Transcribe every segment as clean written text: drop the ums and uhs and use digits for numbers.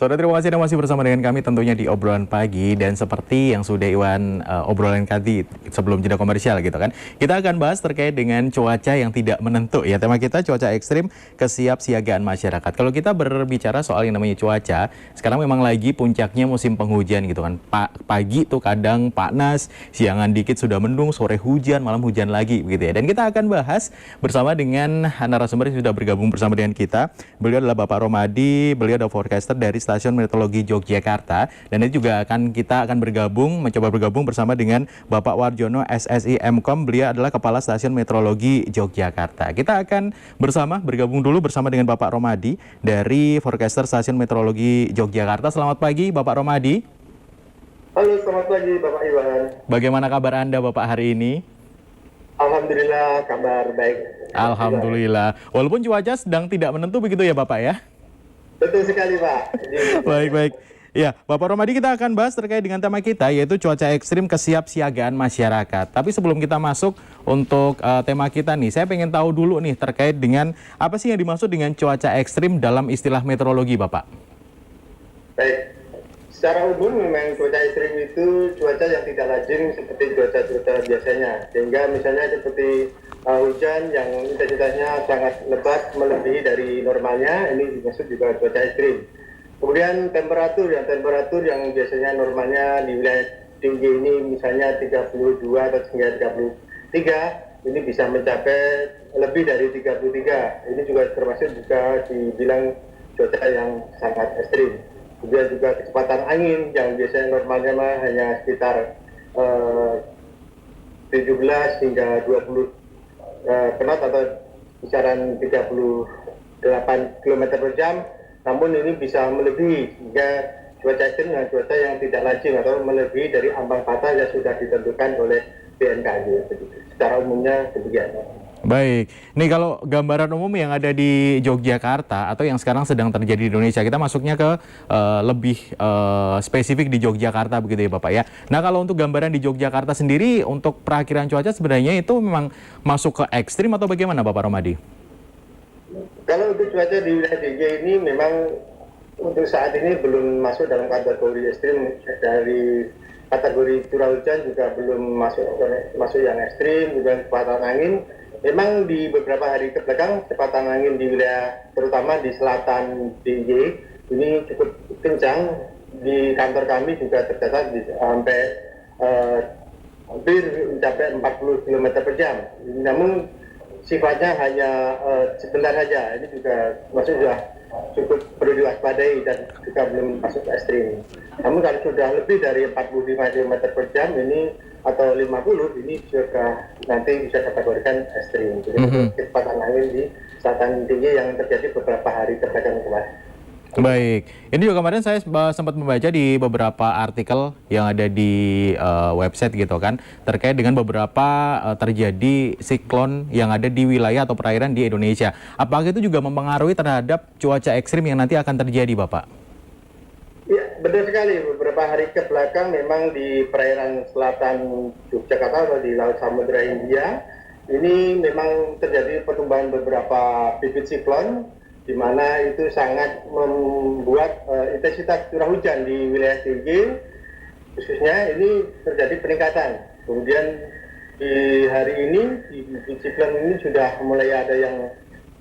Saudara, terima kasih Anda masih bersama dengan kami tentunya di obrolan pagi, dan seperti yang sudah Iwan obrolan tadi sebelum jeda komersial gitu kan. Kita akan bahas terkait dengan cuaca yang tidak menentu ya. Tema kita cuaca ekstrim, kesiapsiagaan masyarakat. Kalau kita berbicara soal yang namanya cuaca, sekarang memang lagi puncaknya musim penghujan gitu kan. Pagi tuh kadang panas, siangan dikit sudah mendung, sore hujan, malam hujan lagi begitu ya. Dan kita akan bahas bersama dengan narasumber yang sudah bergabung bersama dengan kita. Beliau adalah Bapak Romadi, beliau adalah forecaster dari Stasiun Meteorologi Yogyakarta, dan ini juga kita akan mencoba bergabung bersama dengan Bapak Warjono SSI Mkom. Beliau adalah Kepala Stasiun Meteorologi Yogyakarta. Kita akan bergabung dulu bersama dengan Bapak Romadi dari forecaster Stasiun Meteorologi Yogyakarta. Selamat pagi Bapak Romadi. Halo, selamat pagi Bapak Iwan. Bagaimana kabar Anda Bapak hari ini? Alhamdulillah, kabar baik. Alhamdulillah. Walaupun cuaca sedang tidak menentu begitu ya Bapak ya? Betul sekali Pak. Baik. Ya, Bapak Romadi, kita akan bahas terkait dengan tema kita, yaitu cuaca ekstrim, kesiapsiagaan masyarakat. Tapi sebelum kita masuk untuk tema kita nih, saya pengen tahu dulu nih terkait dengan apa sih yang dimaksud dengan cuaca ekstrim dalam istilah meteorologi, Bapak? Baik. Secara umum memang cuaca ekstrim itu cuaca yang tidak lazim seperti cuaca-cuaca biasanya. Sehingga misalnya seperti hujan yang intensitasnya sangat lebat melebihi dari normalnya, ini dimaksud juga cuaca ekstrim. Kemudian temperatur yang biasanya normalnya di wilayah tinggi ini misalnya 32 atau hingga 33, ini bisa mencapai lebih dari 33. Ini juga termasuk juga dibilang cuaca yang sangat ekstrim. Kemudian juga kecepatan angin yang biasanya normalnya hanya sekitar 17 hingga 20 knot atau kisaran 38 km per jam, namun ini bisa melebihi hingga cuaca ekstrim dengan cuaca yang tidak lazim atau melebihi dari ambang batas yang sudah ditentukan oleh BMKG. Secara umumnya demikian. Baik, nih kalau gambaran umum yang ada di Yogyakarta atau yang sekarang sedang terjadi di Indonesia, kita masuknya ke lebih spesifik di Yogyakarta begitu ya Bapak ya. Nah, kalau untuk gambaran di Yogyakarta sendiri untuk perakhiran cuaca sebenarnya itu memang masuk ke ekstrim atau bagaimana Bapak Romadi? Kalau untuk cuaca di wilayah DG ini memang untuk saat ini belum masuk dalam kategori ekstrim. Dari kategori curah hujan juga belum masuk yang ekstrim, juga kecepatan angin. Memang di beberapa hari kebelakang kecepatan angin di wilayah terutama di selatan DIY ini cukup kencang. Di kantor kami juga tercatat sampai hampir mencapai 40 km per jam. Namun sifatnya hanya sebentar saja. Ini juga masuk sudah cukup perlu diwaspadai dan juga belum masuk ke ekstrim. Namun kalau sudah lebih dari 45 km per jam ini atau 50, ini juga nanti bisa kategorikan ekstrim. Jadi kecepatan angin di selatan tinggi yang terjadi beberapa hari kebelakang kemarin. Baik, ini juga kemarin saya sempat membaca di beberapa artikel yang ada di website gitu kan, terkait dengan beberapa terjadi siklon yang ada di wilayah atau perairan di Indonesia. Apakah itu juga mempengaruhi terhadap cuaca ekstrim yang nanti akan terjadi, Bapak? Ya, benar sekali. Beberapa hari ke belakang memang di perairan selatan Yogyakarta atau di Laut Samudra Hindia, ini memang terjadi pertumbuhan beberapa bibit siklon, di mana itu sangat membuat intensitas curah hujan di wilayah tinggi, khususnya ini terjadi peningkatan. Kemudian di hari ini, di bibit siklon ini sudah mulai ada yang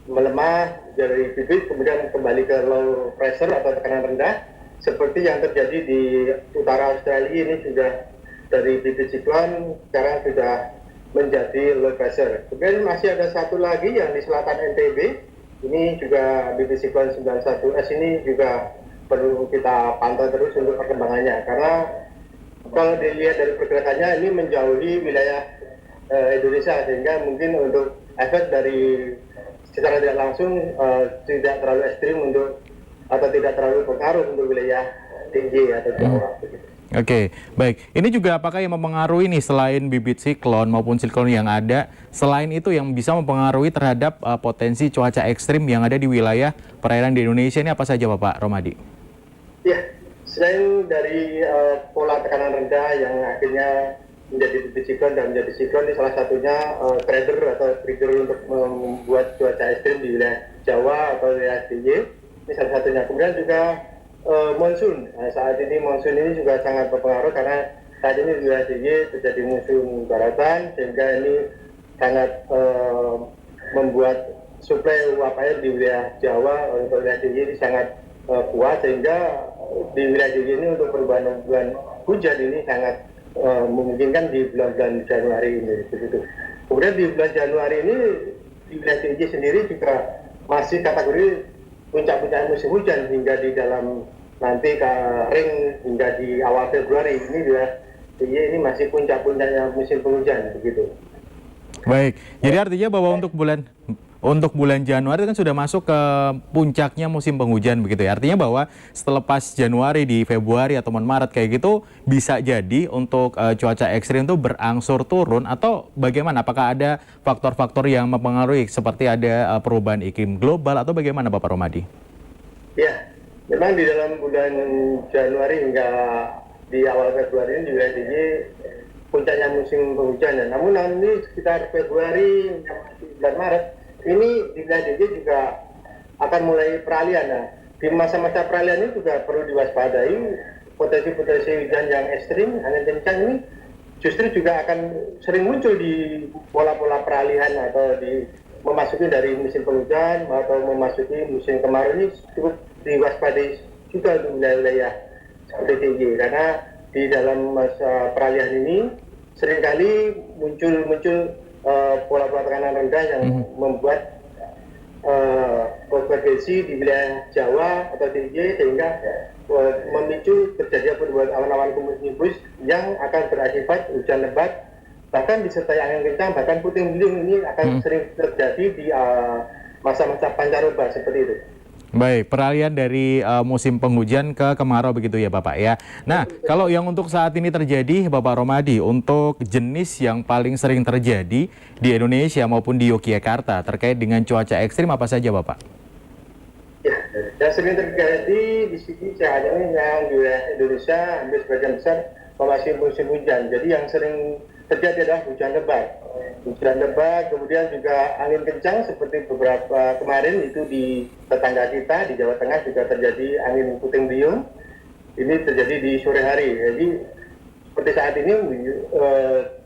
melemah dari bibit, kemudian kembali ke low pressure atau tekanan rendah. Seperti yang terjadi di utara Australia ini sudah dari bibit siklon sekarang sudah menjadi low pressure. Kemudian masih ada satu lagi yang di selatan NTB, ini juga bibit siklon 91S ini juga perlu kita pantau terus untuk perkembangannya. Karena kalau dilihat dari pergerakannya ini menjauhi wilayah Indonesia, sehingga mungkin untuk efek dari secara tidak langsung tidak terlalu ekstrim untuk atau tidak terlalu berpengaruh untuk wilayah tinggi atau Jawa. Oke, baik. Ini juga apakah yang mempengaruhi nih selain bibit siklon maupun siklon yang ada, selain itu yang bisa mempengaruhi terhadap potensi cuaca ekstrim yang ada di wilayah perairan di Indonesia ini apa saja Bapak Romadi? Ya, selain dari pola tekanan rendah yang akhirnya menjadi bibit siklon dan menjadi siklon, ini salah satunya trigger untuk membuat cuaca ekstrim di wilayah Jawa atau wilayah DIY. Ini salah satunya. Kemudian juga monsun. Nah, saat ini monsun ini juga sangat berpengaruh karena saat ini di wilayah DIY terjadi musim daratan sehingga ini sangat membuat suplai uap air di wilayah Jawa untuk wilayah DIY ini sangat kuat sehingga di wilayah DIY ini untuk perubahan hujan ini sangat memungkinkan di bulan-bulan Januari ini begitu. Kemudian di bulan Januari ini di wilayah DIY sendiri juga masih kategori puncak-puncak musim hujan hingga di dalam nanti kering hingga di awal Februari ini wilayah DIY ini masih puncak-puncaknya musim penghujan begitu. Baik, jadi artinya bahwa untuk bulan Januari kan sudah masuk ke puncaknya musim penghujan begitu ya. Artinya bahwa setelah pas Januari di Februari atau Maret kayak gitu bisa jadi untuk cuaca ekstrim itu berangsur turun atau bagaimana? Apakah ada faktor-faktor yang mempengaruhi seperti ada perubahan iklim global atau bagaimana Bapak Romadi? Ya, memang di dalam bulan Januari hingga di awal Februari ini di wilayah DIY puncaknya musim penghujan. Namun nanti sekitar Februari bulan Maret ini di wilayah DIY juga akan mulai peralihan. Nah, di masa-masa peralihan ini juga perlu diwaspadai potensi-potensi hujan yang ekstrim, angin kencang ini justru juga akan sering muncul di pola-pola peralihan atau memasuki dari musim penghujan atau memasuki musim kemarau ini cukup diwaspadai juga untuk wilayah-wilayah seperti DIY karena di dalam masa peralihan ini seringkali muncul pola-pola tekanan rendah yang membuat konvergensi di wilayah Jawa atau DIY sehingga memicu terjadinya perubahan awan-awan cumulonimbus yang akan berakibat hujan lebat bahkan disertai angin kencang bahkan puting beliung ini akan sering terjadi di masa-masa pancaroba seperti itu. Baik, peralihan dari musim penghujan ke kemarau begitu ya Bapak ya. Nah, kalau yang untuk saat ini terjadi Bapak Romadi, untuk jenis yang paling sering terjadi di Indonesia maupun di Yogyakarta terkait dengan cuaca ekstrim apa saja Bapak? Ya, yang sering terjadi di sini yang di wilayah Indonesia hampir sebagian besar memasuki musim hujan. Jadi yang sering terjadi adalah hujan lebat. Hujan lebat, kemudian juga angin kencang seperti beberapa kemarin itu di tetangga kita di Jawa Tengah juga terjadi angin puting beliung. Ini terjadi di sore hari. Jadi seperti saat ini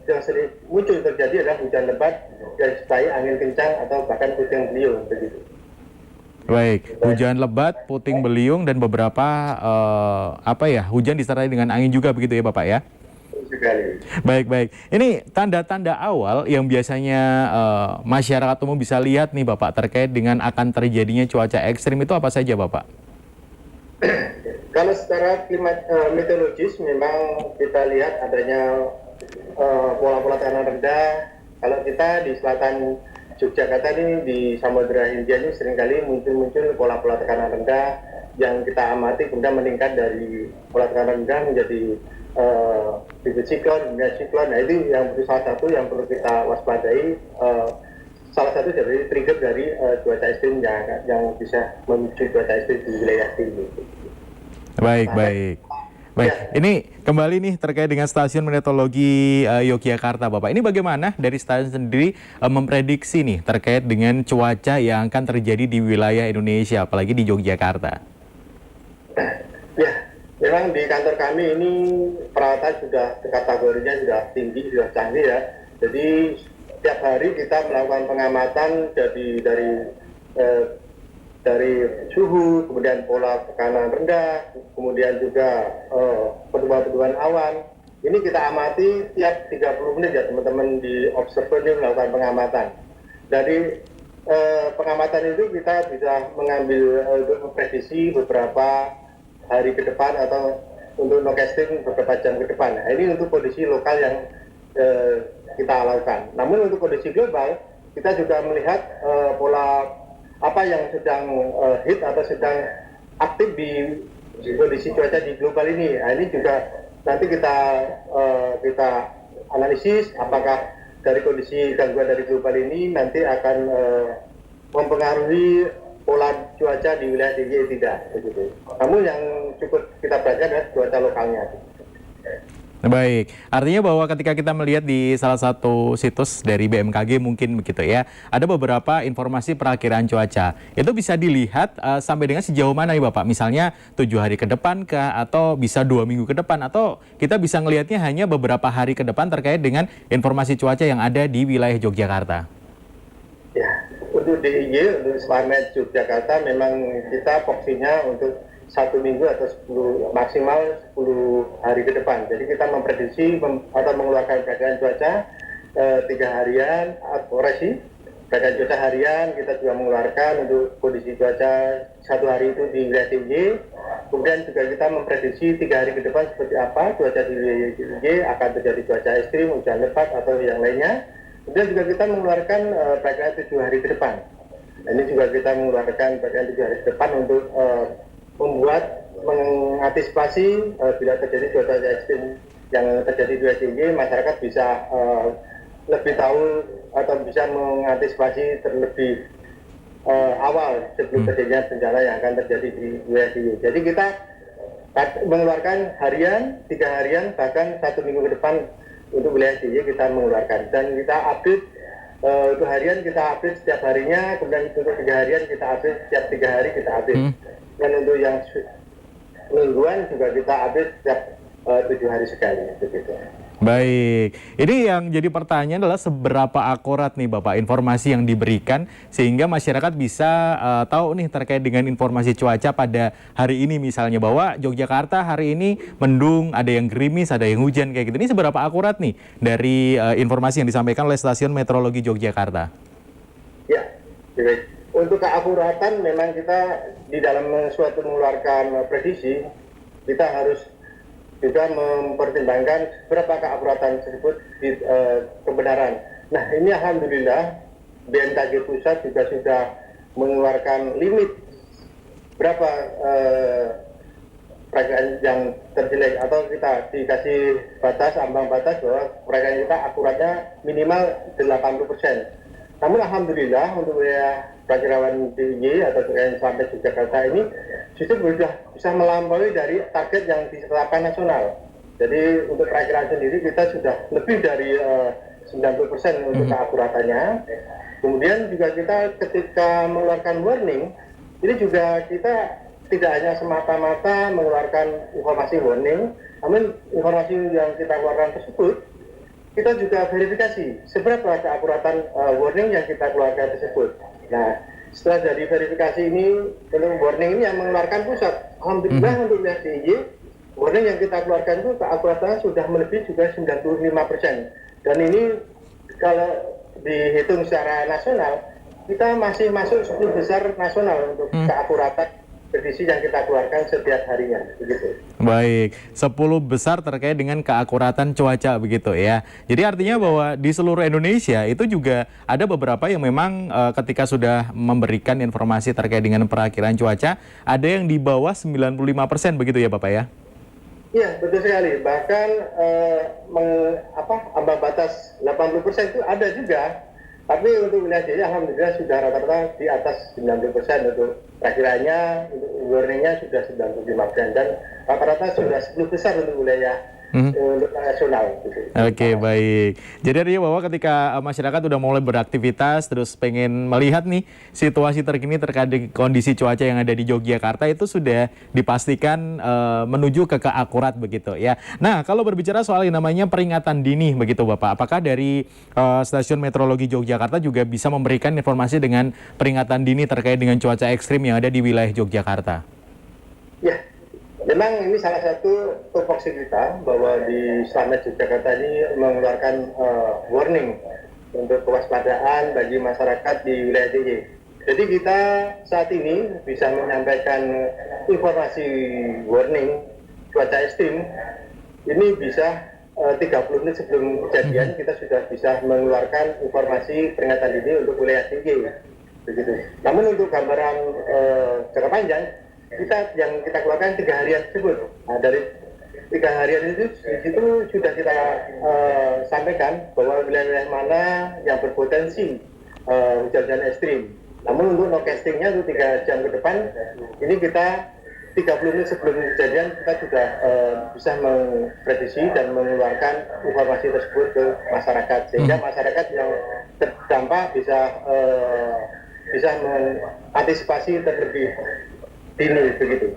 yang sering muncul terjadi adalah hujan lebat dan disertai angin kencang atau bahkan puting beliung begitu. Baik, hujan lebat, puting beliung dan beberapa hujan disertai dengan angin juga begitu ya Bapak ya? Baik. Ini tanda-tanda awal yang biasanya masyarakat umum bisa lihat nih Bapak terkait dengan akan terjadinya cuaca ekstrim itu apa saja Bapak? Kalau secara meteorologis memang kita lihat adanya pola-pola tekanan rendah. Kalau kita di selatan Yogyakarta ini di Samudra Hindia ini seringkali muncul pola-pola tekanan rendah yang kita amati kemudian meningkat dari pola tekanan rendah menjadi bibit siklon, siklon. Nah itu yang salah satu yang perlu kita waspadai. Salah satu dari trigger dari cuaca ekstrim yang bisa memicu cuaca ekstrim di wilayah ini. Baik. Ya. Ini kembali nih terkait dengan stasiun meteorologi Yogyakarta Bapak. Ini bagaimana dari stasiun sendiri memprediksi nih terkait dengan cuaca yang akan terjadi di wilayah Indonesia, apalagi di Yogyakarta? Ya. Memang di kantor kami ini peralatan sudah kategorinya sudah tinggi, sudah canggih ya. Jadi setiap hari kita melakukan pengamatan dari suhu, kemudian pola tekanan rendah, kemudian juga pertumbuhan awan. Ini kita amati tiap 30 menit ya teman-teman di observer melakukan pengamatan. Dari pengamatan itu kita bisa mengambil untuk memprediksi beberapa hari ke depan atau untuk nokesting beberapa jam ke depan. Nah, ini untuk kondisi lokal yang kita lakukan. Namun untuk kondisi global, kita juga melihat pola apa yang sedang hit atau sedang aktif di kondisi cuaca di global ini. Nah, ini juga nanti kita analisis apakah dari kondisi gangguan dari global ini nanti akan mempengaruhi pola cuaca di wilayah DIY tidak begitu. Namun yang cukup kita perhatikan adalah cuaca lokalnya. Baik, artinya bahwa ketika kita melihat di salah satu situs dari BMKG mungkin begitu ya, ada beberapa informasi perakiraan cuaca. Itu bisa dilihat sampai dengan sejauh mana nih Bapak? Misalnya 7 hari ke depan kah? Atau bisa 2 minggu ke depan? Atau kita bisa ngelihatnya hanya beberapa hari ke depan terkait dengan informasi cuaca yang ada di wilayah Yogyakarta? Ya, untuk DIY, untuk Slamet Yogyakarta memang kita fokusnya untuk 1 minggu atau 10, maksimal 10 hari ke depan. Jadi kita memprediksi atau mengeluarkan perakiraan cuaca 3 harian, koreksi perakiraan cuaca harian. Kita juga mengeluarkan untuk kondisi cuaca 1 hari itu di wilayah DIY. Kemudian juga kita memprediksi 3 hari ke depan seperti apa cuaca di wilayah DIY, akan terjadi cuaca ekstrim, hujan lebat atau yang lainnya. Kemudian juga kita mengeluarkan perakiraan 7 hari ke depan. Nah, ini juga kita mengeluarkan perakiraan 7 hari ke depan untuk mengantisipasi bila terjadi cuaca ekstrim yang terjadi di DIY, masyarakat bisa lebih tahu atau bisa mengantisipasi terlebih awal sebelum terjadinya bencana yang akan terjadi di wilayah DIY. Jadi kita mengeluarkan harian, 3 harian, bahkan 1 minggu ke depan untuk wilayah DIY kita mengeluarkan, dan kita update untuk harian kita update setiap harinya, kemudian untuk 3 harian kita update setiap 3 hari kita update. Dan untuk yang mingguan juga kita update setiap 7 hari sekali, begitu. Baik, ini yang jadi pertanyaan adalah seberapa akurat nih Bapak informasi yang diberikan sehingga masyarakat bisa tahu nih terkait dengan informasi cuaca pada hari ini, misalnya bahwa Yogyakarta hari ini mendung, ada yang gerimis, ada yang hujan kayak gitu. Ini seberapa akurat nih dari informasi yang disampaikan oleh Stasiun Meteorologi Yogyakarta? Ya, baik. Untuk keakuratan memang kita di dalam suatu mengeluarkan prediksi, kita harus juga mempertimbangkan berapa keakuratan tersebut di kebenaran. Nah, ini alhamdulillah BMKG pusat juga sudah mengeluarkan limit berapa perakiraan yang terjelek, atau kita dikasih batas, ambang batas bahwa perakiraan kita akuratnya minimal 80%. Namun alhamdulillah untuk perakiraan DIY atau perakiraan sampai Yogyakarta ini justru sudah bisa melampaui dari target yang ditetapkan nasional. Jadi untuk perakiraan sendiri kita sudah lebih dari 90% untuk keakuratannya. Kemudian juga kita ketika mengeluarkan warning, ini juga kita tidak hanya semata-mata mengeluarkan informasi warning, namun informasi yang kita keluarkan tersebut kita juga verifikasi seberapa keakuratan warning yang kita keluarkan tersebut. Nah, setelah dari verifikasi ini, warning ini yang mengeluarkan pusat. Alhamdulillah untuk wilayah DIY, warning yang kita keluarkan itu keakuratannya sudah melebihi juga 95%. Dan ini kalau dihitung secara nasional, kita masih masuk 10 besar nasional untuk keakuratan prediksi yang kita keluarkan setiap harinya, begitu. Baik, 10 besar terkait dengan keakuratan cuaca begitu ya. Jadi artinya bahwa di seluruh Indonesia itu juga ada beberapa yang memang ketika sudah memberikan informasi terkait dengan perakiraan cuaca, ada yang di bawah 95% begitu ya Bapak ya? Iya, betul sekali. Bahkan ambang batas 80% itu ada juga. Tapi untuk wilayah DIY alhamdulillah sudah rata-rata di atas 90% untuk perakiraannya, untuk warningnya sudah 95%, dan rata-rata sudah 10 besar untuk wilayah untuk nasional. Gitu. Oke, baik. Jadi artinya bahwa ketika masyarakat udah mulai beraktivitas terus pengen melihat nih situasi terkini terkait dengan kondisi cuaca yang ada di Yogyakarta itu sudah dipastikan menuju ke keakurat begitu ya. Nah, kalau berbicara soal yang namanya peringatan dini begitu Bapak, apakah dari Stasiun Meteorologi Yogyakarta juga bisa memberikan informasi dengan peringatan dini terkait dengan cuaca ekstrim yang ada di wilayah Yogyakarta? Ya, memang ini salah satu tupoksi kita bahwa di Slamet Yogyakarta ini mengeluarkan warning untuk kewaspadaan bagi masyarakat di wilayah DIY. Jadi kita saat ini bisa menyampaikan informasi warning cuaca ekstrim ini bisa 30 menit sebelum kejadian kita sudah bisa mengeluarkan informasi peringatan dini untuk wilayah DIY. Begitu. Namun untuk gambaran jangka panjang, yang kita keluarkan 3 harian tersebut. Nah, dari 3 harian itu di situ sudah kita sampaikan bahwa wilayah-wilayah mana yang berpotensi hujan-hujan ekstrim. Namun untuk nowcastingnya untuk 3 jam ke depan ini kita 30 menit sebelum kejadian kita sudah bisa memprediksi dan mengeluarkan informasi tersebut ke masyarakat, sehingga masyarakat yang terdampak bisa mengantisipasi terlebih dini begitu.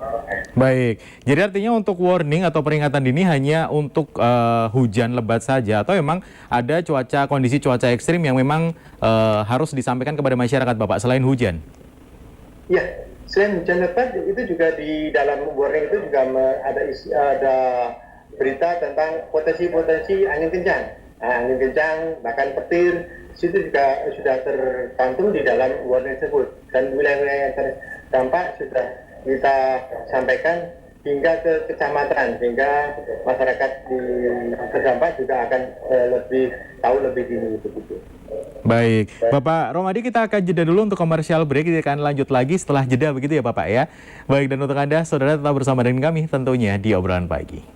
Baik, jadi artinya untuk warning atau peringatan dini hanya untuk hujan lebat saja, atau memang ada kondisi cuaca ekstrim yang memang harus disampaikan kepada masyarakat, Bapak, selain hujan? Ya, selain hujan lebat itu juga di dalam warning itu juga ada berita tentang potensi-potensi angin kencang. Nah, angin kencang, bahkan petir, situ juga sudah tercantum di dalam warning tersebut. Dan wilayah-wilayah yang terdampak sudah kita sampaikan hingga ke kecamatan, sehingga masyarakat di terdampak juga akan tahu lebih dini begitu. Baik, Bapak Romadi, kita akan jeda dulu untuk komersial break. Kita akan lanjut lagi setelah jeda begitu ya Bapak ya. Baik, dan untuk Anda, saudara tetap bersama dengan kami tentunya di Obrolan Pagi.